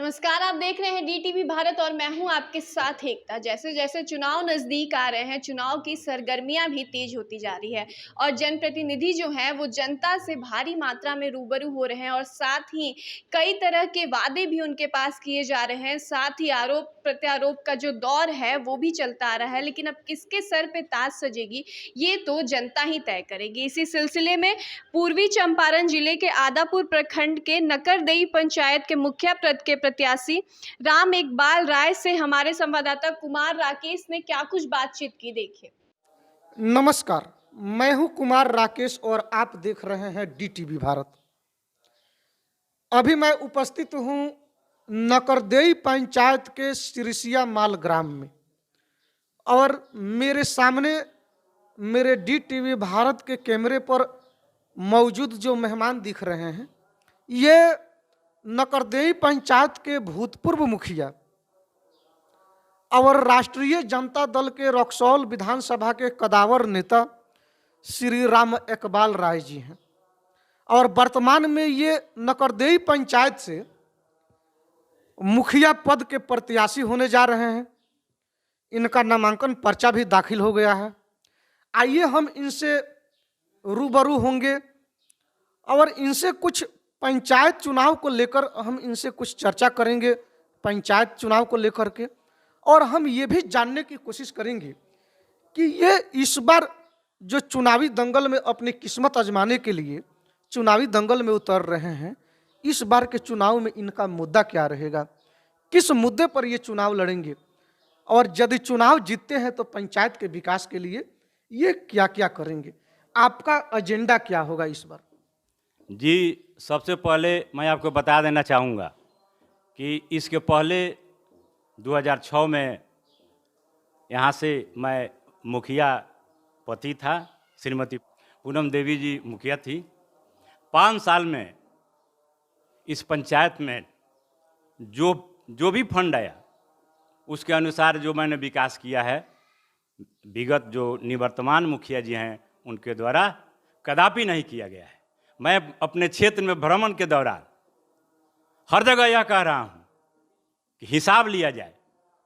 नमस्कार, आप देख रहे हैं डीटीवी भारत और मैं हूं आपके साथ एकता। जैसे जैसे चुनाव नज़दीक आ रहे हैं, चुनाव की सरगर्मियां भी तेज होती जा रही है और जनप्रतिनिधि जो हैं वो जनता से भारी मात्रा में रूबरू हो रहे हैं और साथ ही कई तरह के वादे भी उनके पास किए जा रहे हैं। साथ ही आरोप प्रत्यारोप का जो दौर है वो भी चलता आ रहा है, लेकिन अब किसके सर पे ताज सजेगी ये तो जनता ही तय करेगी। इसी सिलसिले में पूर्वी चंपारण जिले के आदापुर प्रखंड के नकरदेई पंचायत के मुखिया पद के प्रत्याशी राम इकबाल राय से हमारे संवाददाता कुमार राकेश ने क्या कुछ बातचीत की, देखिए। नमस्कार, मैं हूं कुमार राकेश और आप देख रहे हैं डीटीवी भारत। अभी मैं उपस्थित हूं नकरदेई पंचायत के सिरसिया माल ग्राम में और मेरे सामने मेरे डीटीवी भारत के कैमरे पर मौजूद जो मेहमान दिख रहे हैं, ये नकरदेई पंचायत के भूतपूर्व मुखिया और राष्ट्रीय जनता दल के रक्सौल विधानसभा के कदावर नेता श्री राम इकबाल राय जी हैं और वर्तमान में ये नकरदेई पंचायत से मुखिया पद के प्रत्याशी होने जा रहे हैं। इनका नामांकन पर्चा भी दाखिल हो गया है। आइए हम इनसे रूबरू होंगे और इनसे कुछ पंचायत चुनाव को लेकर हम इनसे कुछ चर्चा करेंगे, पंचायत चुनाव को लेकर के, और हम ये भी जानने की कोशिश करेंगे कि ये इस बार जो चुनावी दंगल में अपनी किस्मत आजमाने के लिए चुनावी दंगल में उतर रहे हैं, इस बार के चुनाव में इनका मुद्दा क्या रहेगा, किस मुद्दे पर ये चुनाव लड़ेंगे और यदि चुनाव जीतते हैं तो पंचायत के विकास के लिए ये क्या क्या करेंगे। आपका एजेंडा क्या होगा इस बार? जी, सबसे पहले मैं आपको बता देना चाहूँगा कि इसके पहले 2006 में यहाँ से मैं मुखिया पति था, श्रीमती पूनम देवी जी मुखिया थी। 5 साल में इस पंचायत में जो भी फंड आया उसके अनुसार जो मैंने विकास किया है, विगत जो निवर्तमान मुखिया जी हैं उनके द्वारा कदापि नहीं किया गया है। मैं अपने क्षेत्र में भ्रमण के दौरान हर जगह यह कह रहा हूँ कि हिसाब लिया जाए,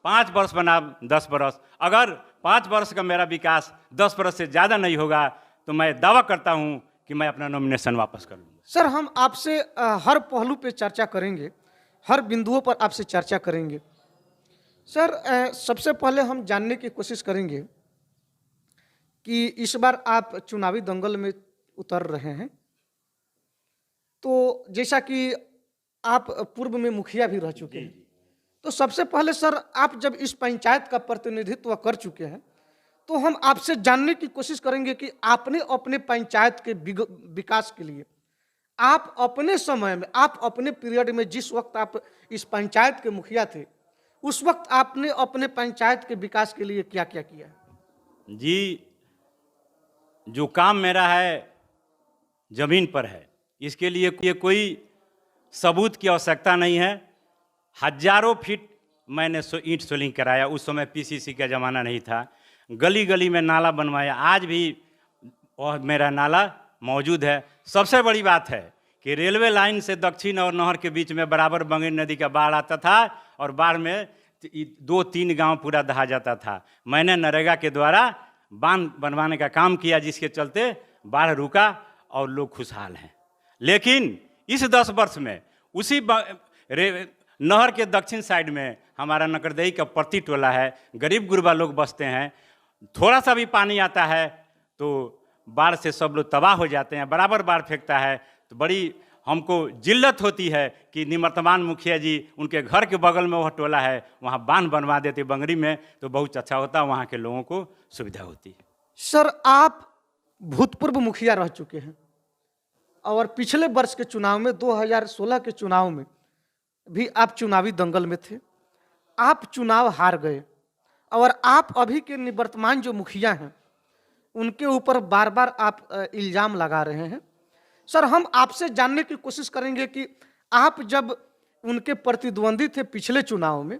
5 वर्ष बनाम 10 वर्ष, अगर 5 वर्ष का मेरा विकास 10 वर्ष से ज़्यादा नहीं होगा तो मैं दावा करता हूँ कि मैं अपना नॉमिनेशन वापस कर लूँगा। सर, हम आपसे हर पहलू पे चर्चा करेंगे, हर बिंदुओं पर आपसे चर्चा करेंगे। सर, सबसे पहले हम जानने की कोशिश करेंगे कि इस बार आप चुनावी दंगल में उतर रहे हैं, तो जैसा कि आप पूर्व में मुखिया भी रह चुके हैं, तो सबसे पहले सर, आप जब इस पंचायत का प्रतिनिधित्व कर चुके हैं तो हम आपसे जानने की कोशिश करेंगे कि आपने अपने पंचायत के विकास के लिए, आप अपने समय में, आप अपने पीरियड में, जिस वक्त आप इस पंचायत के मुखिया थे, उस वक्त आपने अपने पंचायत के विकास के लिए क्या क्या किया? जी, जो काम मेरा है जमीन पर है, इसके लिए कोई सबूत की आवश्यकता नहीं है। हजारों फीट मैंने ईंट सोलिंग कराया, उस समय पीसीसी का ज़माना नहीं था। गली गली में नाला बनवाया, आज भी वह मेरा नाला मौजूद है। सबसे बड़ी बात है कि रेलवे लाइन से दक्षिण और नहर के बीच में बराबर बंगेर नदी का बाढ़ आता था और बाढ़ में 2-3 गांव पूरा दहा जाता था। मैंने नरेगा के द्वारा बांध बनवाने का काम किया, जिसके चलते बाढ़ रुका और लोग खुशहाल हैं। लेकिन इस 10 वर्ष में उसी नहर के दक्षिण साइड में हमारा नकरदेई का प्रति टोला है, गरीब गुरबा लोग बसते हैं। थोड़ा सा भी पानी आता है तो बाढ़ से सब लोग तबाह हो जाते हैं, बराबर बाढ़ फेंकता है। तो बड़ी हमको जिल्लत होती है कि निवर्तमान मुखिया जी, उनके घर के बगल में वह टोला है, वहाँ बांध बनवा देते बंगरी में, तो बहुत अच्छा होता, वहाँ के लोगों को सुविधा होती है। सर, आप भूतपूर्व मुखिया रह चुके हैं और पिछले वर्ष के चुनाव में, 2016 के चुनाव में भी आप चुनावी दंगल में थे। आप चुनाव हार गए और आप अभी के निवर्तमान जो मुखिया हैं उनके ऊपर बार बार आप इल्ज़ाम लगा रहे हैं। सर, हम आपसे जानने की कोशिश करेंगे कि आप जब उनके प्रतिद्वंदी थे पिछले चुनाव में,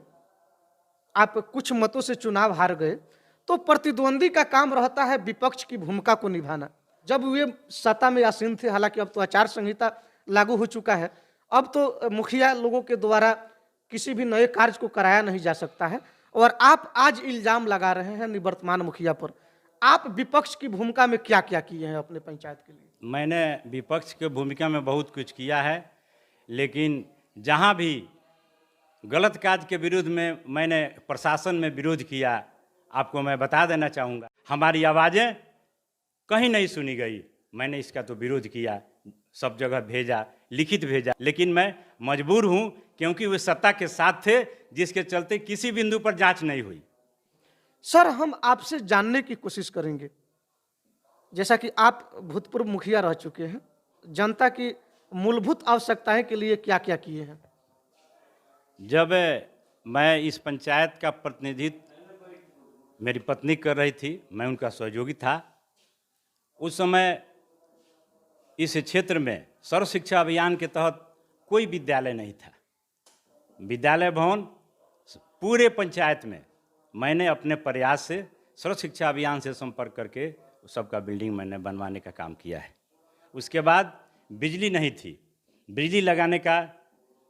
आप कुछ मतों से चुनाव हार गए, तो प्रतिद्वंदी का काम रहता है विपक्ष की भूमिका को निभाना। जब वे सत्ता में आसीन थे, हालांकि अब तो आचार संहिता लागू हो चुका है, अब तो मुखिया लोगों के द्वारा किसी भी नए कार्य को कराया नहीं जा सकता है। और आप आज इल्जाम लगा रहे हैं निवर्तमान मुखिया पर। आप विपक्ष की भूमिका में क्या क्या किए हैं अपने पंचायत के लिए? मैंने विपक्ष की भूमिका में बहुत कुछ किया है, लेकिन जहाँ भी गलत कार्य के विरुद्ध में मैंने प्रशासन में विरोध किया, आपको मैं बता देना चाहूँगा, हमारी आवाज़ें कहीं नहीं सुनी गई। मैंने इसका तो विरोध किया, सब जगह भेजा, लिखित भेजा, लेकिन मैं मजबूर हूँ क्योंकि वे सत्ता के साथ थे, जिसके चलते किसी बिंदु पर जांच नहीं हुई। सर, हम आपसे जानने की कोशिश करेंगे, जैसा कि आप भूतपूर्व मुखिया रह चुके हैं, जनता की मूलभूत आवश्यकताएं के लिए क्या क्या किए हैं? जब मैं इस पंचायत का प्रतिनिधित्व मेरी पत्नी कर रही थी, मैं उनका सहयोगी था, उस समय इस क्षेत्र में सर्व शिक्षा अभियान के तहत कोई विद्यालय नहीं था। विद्यालय भवन पूरे पंचायत में मैंने अपने प्रयास से सर्व शिक्षा अभियान से संपर्क करके सबका बिल्डिंग मैंने बनवाने का काम किया है। उसके बाद बिजली नहीं थी, बिजली लगाने का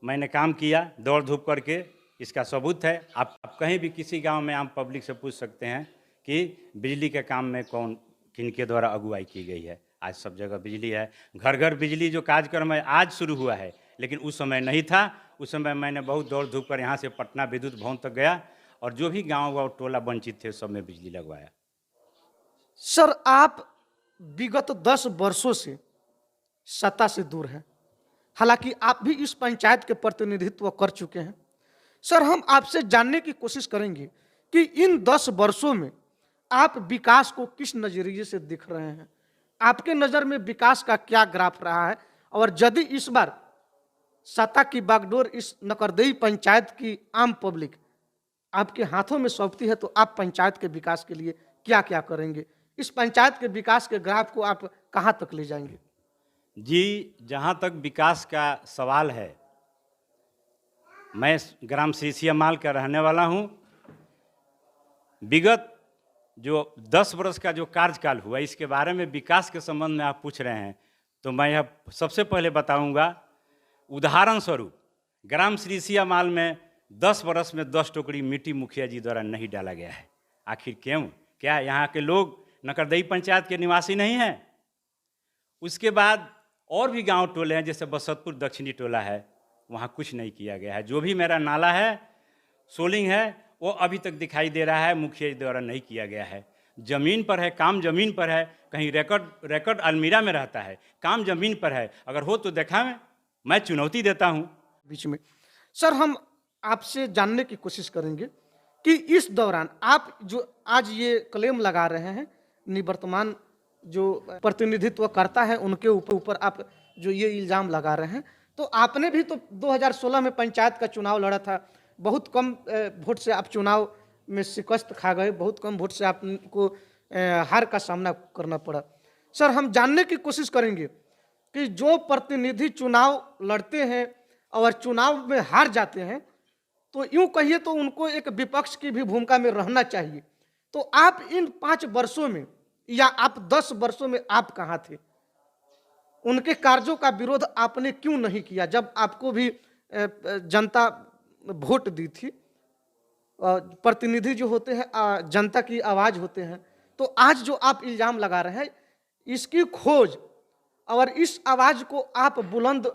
मैंने काम किया दौड़ धूप करके। इसका सबूत है, आप कहीं भी किसी गांव में आप पब्लिक से पूछ सकते हैं कि बिजली के काम में कौन किनके द्वारा अगुवाई की गई है। आज सब जगह बिजली है, घर घर बिजली जो कार्यक्रम है आज शुरू हुआ है, लेकिन उस समय नहीं था। उस समय मैंने बहुत दौड़ धूप कर यहाँ से पटना विद्युत भवन तक गया और जो भी गांव व टोला वंचित थे सब में बिजली लगवाया। सर, आप विगत 10 वर्षों से सत्ता से दूर हैं, हालांकि आप भी इस पंचायत के प्रतिनिधित्व कर चुके हैं। सर, हम आपसे जानने की कोशिश करेंगे कि इन 10 वर्षों में आप विकास को किस नजरिए से देख रहे हैं? आपके नज़र में विकास का क्या ग्राफ रहा है? और यदि इस बार सत्ता की बागडोर इस नकरदेई पंचायत की आम पब्लिक आपके हाथों में सौंपती है तो आप पंचायत के विकास के लिए क्या क्या करेंगे? इस पंचायत के विकास के ग्राफ को आप कहाँ तक ले जाएंगे? जी, जहाँ तक विकास का सवाल है, मैं ग्राम सिरसिया माल का रहने वाला हूँ। विगत जो 10 वर्ष का जो कार्यकाल हुआ, इसके बारे में विकास के संबंध में आप पूछ रहे हैं, तो मैं यह सबसे पहले बताऊंगा। उदाहरण स्वरूप ग्राम सिरसिया माल में 10 वर्ष में 10 टोकरी मिट्टी मुखिया जी द्वारा नहीं डाला गया है। आखिर क्यों? क्या यहाँ के लोग नकरदेई पंचायत के निवासी नहीं हैं? उसके बाद और भी गांव टोले हैं, जैसे बसतपुर दक्षिणी टोला है, वहाँ कुछ नहीं किया गया है। जो भी मेरा नाला है, सोलिंग है, वो अभी तक दिखाई दे रहा है, मुखिया जी द्वारा नहीं किया गया है। ज़मीन पर है, काम ज़मीन पर है, कहीं रिकॉर्ड अलमीरा में रहता है, काम ज़मीन पर है। अगर हो तो दिखाएं, मैं चुनौती देता हूँ। बीच में सर, हम आपसे जानने की कोशिश करेंगे कि इस दौरान आप जो आज ये क्लेम लगा रहे हैं, निवर्तमान जो प्रतिनिधित्व करता है उनके ऊपर आप जो ये इल्ज़ाम लगा रहे हैं, तो आपने भी तो 2016 में पंचायत का चुनाव लड़ा था। बहुत कम वोट से आप चुनाव में शिकस्त खा गए, बहुत कम वोट से आपको हार का सामना करना पड़ा। सर, हम जानने की कोशिश करेंगे कि जो प्रतिनिधि चुनाव लड़ते हैं और चुनाव में हार जाते हैं, तो यूं कहिए तो उनको एक विपक्ष की भी भूमिका में रहना चाहिए। तो आप इन 5 वर्षों में या आप 10 वर्षों में आप कहाँ थे? उनके कार्यों का विरोध आपने क्यों नहीं किया जब आपको भी जनता वोट दी थी? प्रतिनिधि जो होते हैं जनता की आवाज़ होते हैं। तो आज जो आप इल्ज़ाम लगा रहे हैं, इसकी खोज और इस आवाज़ को आप बुलंद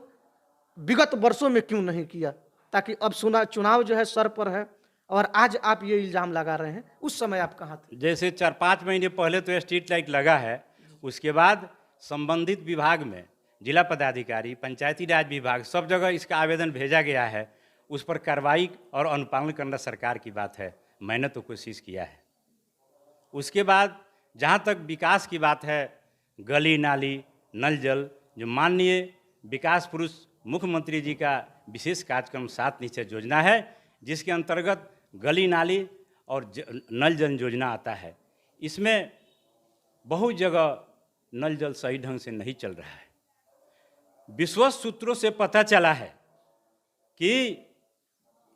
विगत वर्षों में क्यों नहीं किया, ताकि अब चुनाव जो है सर पर है और आज आप ये इल्ज़ाम लगा रहे हैं? उस समय आप कहाँ थे? जैसे 4-5 महीने पहले तो स्ट्रीट लाइट लगा है, उसके बाद संबंधित विभाग में जिला पदाधिकारी, पंचायती राज विभाग, सब जगह इसका आवेदन भेजा गया है। उस पर कार्रवाई और अनुपालन करना सरकार की बात है। मैंने तो कोशिश किया है। उसके बाद जहाँ तक विकास की बात है, गली नाली, नल जल, जो माननीय विकास पुरुष मुख्यमंत्री जी का विशेष कार्यक्रम 7 निश्चय योजना है, जिसके अंतर्गत गली नाली और नल जल योजना आता है। इसमें बहुत जगह नल जल सही ढंग से नहीं चल रहा है। विश्वस्त सूत्रों से पता चला है कि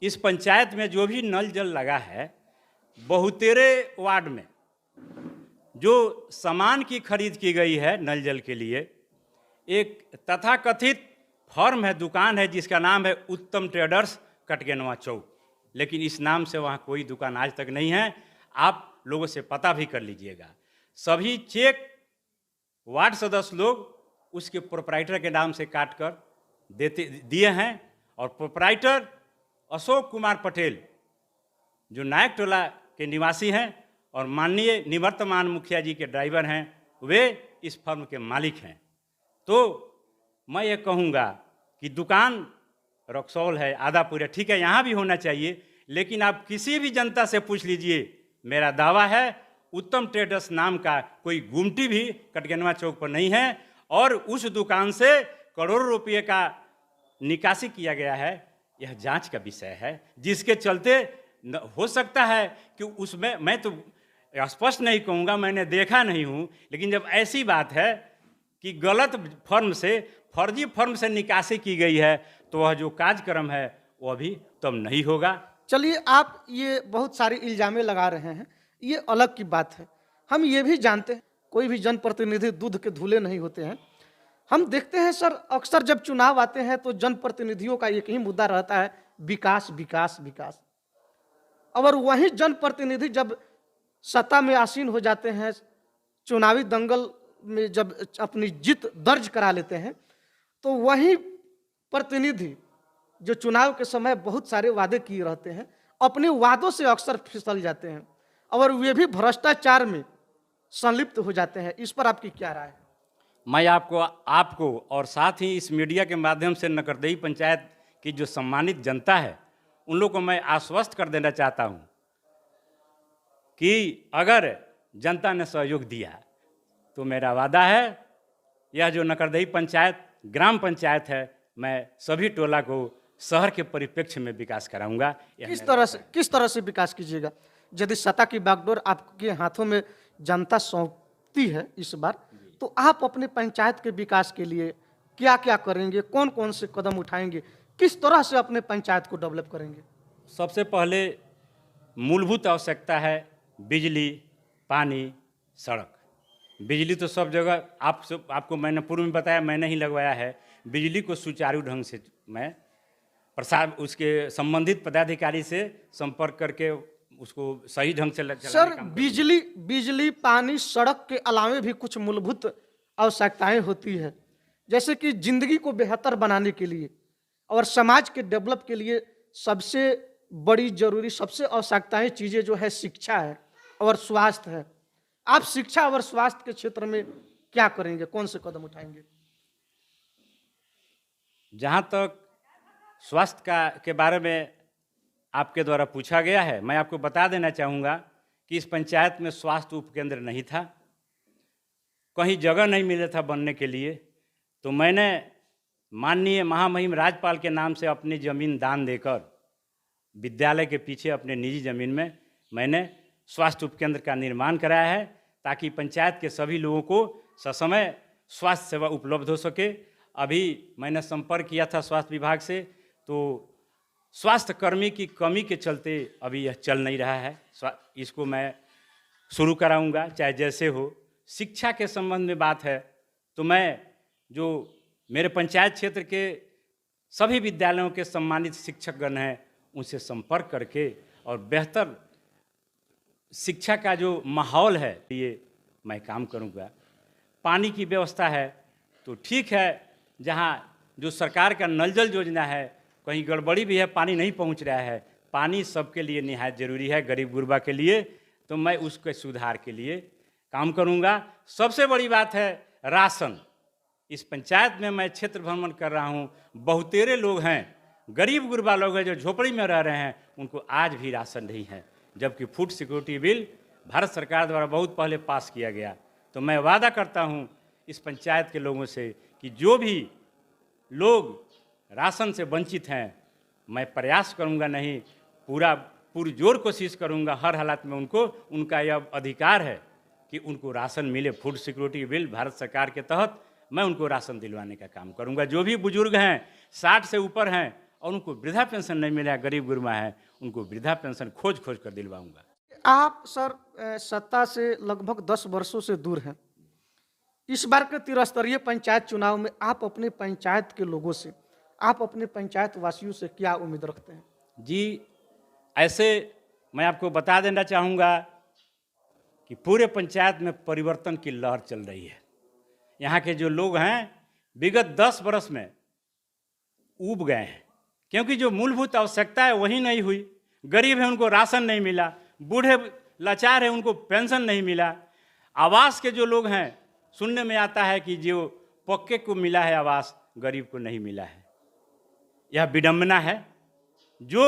इस पंचायत में जो भी नल जल लगा है, बहुतेरे वार्ड में जो सामान की खरीद की गई है नल जल के लिए, एक तथाकथित फर्म है, दुकान है, जिसका नाम है उत्तम ट्रेडर्स, कटगेनवा चौक, लेकिन इस नाम से वहाँ कोई दुकान आज तक नहीं है। आप लोगों से पता भी कर लीजिएगा। सभी चेक वार्ड सदस्य लोग उसके प्रोपराइटर के नाम से काट कर दिए हैं, और प्रोपराइटर अशोक कुमार पटेल जो नायक टोला के निवासी हैं और माननीय निवर्तमान मुखिया जी के ड्राइवर हैं, वे इस फर्म के मालिक हैं। तो मैं ये कहूँगा कि दुकान रक्सौल है, आदापुर है, ठीक है, यहाँ भी होना चाहिए, लेकिन आप किसी भी जनता से पूछ लीजिए, मेरा दावा है उत्तम ट्रेडर्स नाम का कोई गुमटी भी कटगेनवा चौक पर नहीं है, और उस दुकान से करोड़ों रुपये का निकासी किया गया है। यह जांच का विषय है, जिसके चलते हो सकता है कि उसमें, मैं तो स्पष्ट नहीं कहूँगा, मैंने देखा नहीं हूँ, लेकिन जब ऐसी बात है कि गलत फर्म से, फर्जी फर्म से निकासी की गई है, तो वह जो कार्यक्रम है वो अभी तब नहीं होगा। चलिए, आप ये बहुत सारे इल्जामें लगा रहे हैं, ये अलग की बात है। हम ये भी जानते हैं कोई भी जनप्रतिनिधि दूध के धुले नहीं होते हैं। हम देखते हैं सर, अक्सर जब चुनाव आते हैं तो जनप्रतिनिधियों का एक ही मुद्दा रहता है, विकास विकास विकास। और वही जनप्रतिनिधि जब सत्ता में आसीन हो जाते हैं, चुनावी दंगल में जब अपनी जीत दर्ज करा लेते हैं, तो वही प्रतिनिधि जो चुनाव के समय बहुत सारे वादे किए रहते हैं, अपने वादों से अक्सर फिसल जाते हैं और वे भी भ्रष्टाचार में संलिप्त हो जाते हैं। इस पर आपकी क्या राय है? मैं आपको और साथ ही इस मीडिया के माध्यम से नकरदही पंचायत की जो सम्मानित जनता है, उन लोगों को मैं आश्वस्त कर देना चाहता हूं कि अगर जनता ने सहयोग दिया तो मेरा वादा है, यह जो नकरदही पंचायत ग्राम पंचायत है, मैं सभी टोला को शहर के परिप्रेक्ष्य में विकास कराऊंगा। किस तरह से विकास कीजिएगा? यदि सत्ता की बागडोर आपके हाथों में जनता सौंपती है इस बार, तो आप अपने पंचायत के विकास के लिए क्या क्या करेंगे, कौन कौन से कदम उठाएंगे, किस तरह से अपने पंचायत को डेवलप करेंगे? सबसे पहले मूलभूत आवश्यकता है बिजली, पानी, सड़क। बिजली तो सब जगह, आपको मैंने पूर्व में बताया, मैंने ही लगवाया है। बिजली को सुचारू ढंग से मैं उसके संबंधित पदाधिकारी से संपर्क करके उसको सही ढंग से सर, बिजली, पानी, सड़क के अलावे भी कुछ मूलभूत आवश्यकताएं होती है, जैसे कि जिंदगी को बेहतर बनाने के लिए और समाज के डेवलप के लिए सबसे बड़ी जरूरी, सबसे आवश्यकताएं चीजें जो है शिक्षा है और स्वास्थ्य है। आप शिक्षा और स्वास्थ्य के क्षेत्र में क्या करेंगे, कौन से कदम उठाएंगे? जहाँ तक स्वास्थ्य के बारे में आपके द्वारा पूछा गया है, मैं आपको बता देना चाहूँगा कि इस पंचायत में स्वास्थ्य उपकेंद्र नहीं था, कहीं जगह नहीं मिला था बनने के लिए। तो मैंने माननीय महामहिम राज्यपाल के नाम से अपनी ज़मीन दान देकर विद्यालय के पीछे अपने निजी ज़मीन में मैंने स्वास्थ्य उपकेंद्र का निर्माण कराया है, ताकि पंचायत के सभी लोगों को ससमय स्वास्थ्य सेवा उपलब्ध हो सके। अभी मैंने संपर्क किया था स्वास्थ्य विभाग से, तो स्वास्थ्य कर्मी की कमी के चलते अभी यह चल नहीं रहा है। इसको मैं शुरू कराऊंगा, चाहे जैसे हो। शिक्षा के संबंध में बात है तो मैं जो मेरे पंचायत क्षेत्र के सभी विद्यालयों के सम्मानित शिक्षकगण हैं, उनसे संपर्क करके और बेहतर शिक्षा का जो माहौल है, ये मैं काम करूंगा। पानी की व्यवस्था है तो ठीक है, जहाँ जो सरकार का नल जल योजना है, कहीं गड़बड़ी भी है, पानी नहीं पहुंच रहा है। पानी सबके लिए निहायत ज़रूरी है, गरीब गुरबा के लिए, तो मैं उसके सुधार के लिए काम करूंगा। सबसे बड़ी बात है राशन। इस पंचायत में मैं क्षेत्र भ्रमण कर रहा हूं, बहुतेरे लोग हैं, गरीब गुरबा लोग हैं जो झोपड़ी में रह रहे हैं, उनको आज भी राशन नहीं है, जबकि फूड सिक्योरिटी बिल भारत सरकार द्वारा बहुत पहले पास किया गया। तो मैं वादा करता हूं इस पंचायत के लोगों से कि जो भी लोग राशन से वंचित हैं, मैं प्रयास करूंगा, नहीं पुरजोर कोशिश करूंगा, हर हालात में उनको, उनका यह अधिकार है कि उनको राशन मिले। फूड सिक्योरिटी बिल भारत सरकार के तहत मैं उनको राशन दिलवाने का काम करूंगा। जो भी बुजुर्ग हैं, 60 से ऊपर हैं और उनको वृद्धा पेंशन नहीं मिला, गरीब गुरबा है, उनको वृद्धा पेंशन खोज कर दिलवाऊंगा। आप सर सत्ता से लगभग 10 वर्षों से दूर हैं। इस बार के त्रिस्तरीय पंचायत चुनाव में आप अपने पंचायत के लोगों से, आप अपने पंचायत वासियों से क्या उम्मीद रखते हैं? जी, ऐसे मैं आपको बता देना चाहूँगा कि पूरे पंचायत में परिवर्तन की लहर चल रही है। यहाँ के जो लोग हैं विगत 10 बरस में ऊब गए हैं, क्योंकि जो मूलभूत आवश्यकता है वही नहीं हुई। गरीब है उनको राशन नहीं मिला, बूढ़े लाचार है उनको पेंशन नहीं मिला। आवास के जो लोग हैं सुनने में आता है कि जो पक्के को मिला है आवास, गरीब को नहीं मिला है। यह विडंबना है। जो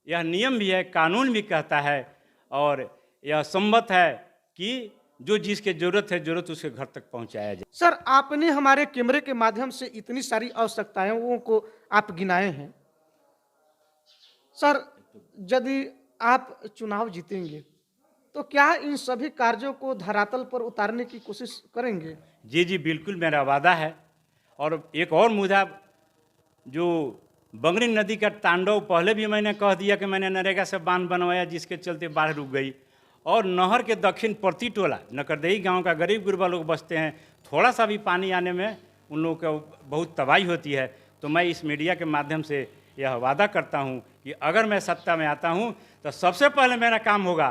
यह नियम भी है, कानून भी कहता है और यह सम्मत है कि जो जिसके जरूरत उसके घर तक पहुंचाया जाए। सर, आपने हमारे कैमरे के माध्यम से इतनी सारी आवश्यकताओं को आप गिनाए हैं। सर, यदि आप चुनाव जीतेंगे तो क्या इन सभी कार्यों को धरातल पर उतारने की कोशिश करेंगे? जी जी, बिल्कुल मेरा वादा है। और एक और मुद्दा, जो बंगरी नदी का तांडव, पहले भी मैंने कह दिया कि मैंने नरेगा से बांध बनवाया जिसके चलते बाढ़ रुक गई। और नहर के दक्षिण प्रति टोला नकरदही गांव का गरीब गुरबा लोग बसते हैं, थोड़ा सा भी पानी आने में उन लोगों को बहुत तबाही होती है। तो मैं इस मीडिया के माध्यम से यह वादा करता हूं कि अगर मैं सत्ता में आता हूं तो सबसे पहले मेरा काम होगा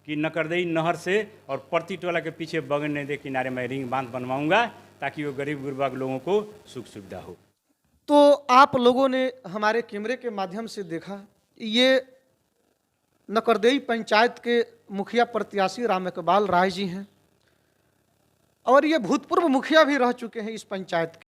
कि नकरदही नहर से और प्रति टोला के पीछे बंगरी नदी के किनारे मैं रिंग बांध बनवाऊंगा, ताकि वो गरीब गुरबा लोगों को सुख सुविधा हो। तो आप लोगों ने हमारे कैमरे के माध्यम से देखा, ये नकरदही पंचायत के मुखिया प्रत्याशी राम इकबाल राय जी हैं और ये भूतपूर्व मुखिया भी रह चुके हैं इस पंचायत के।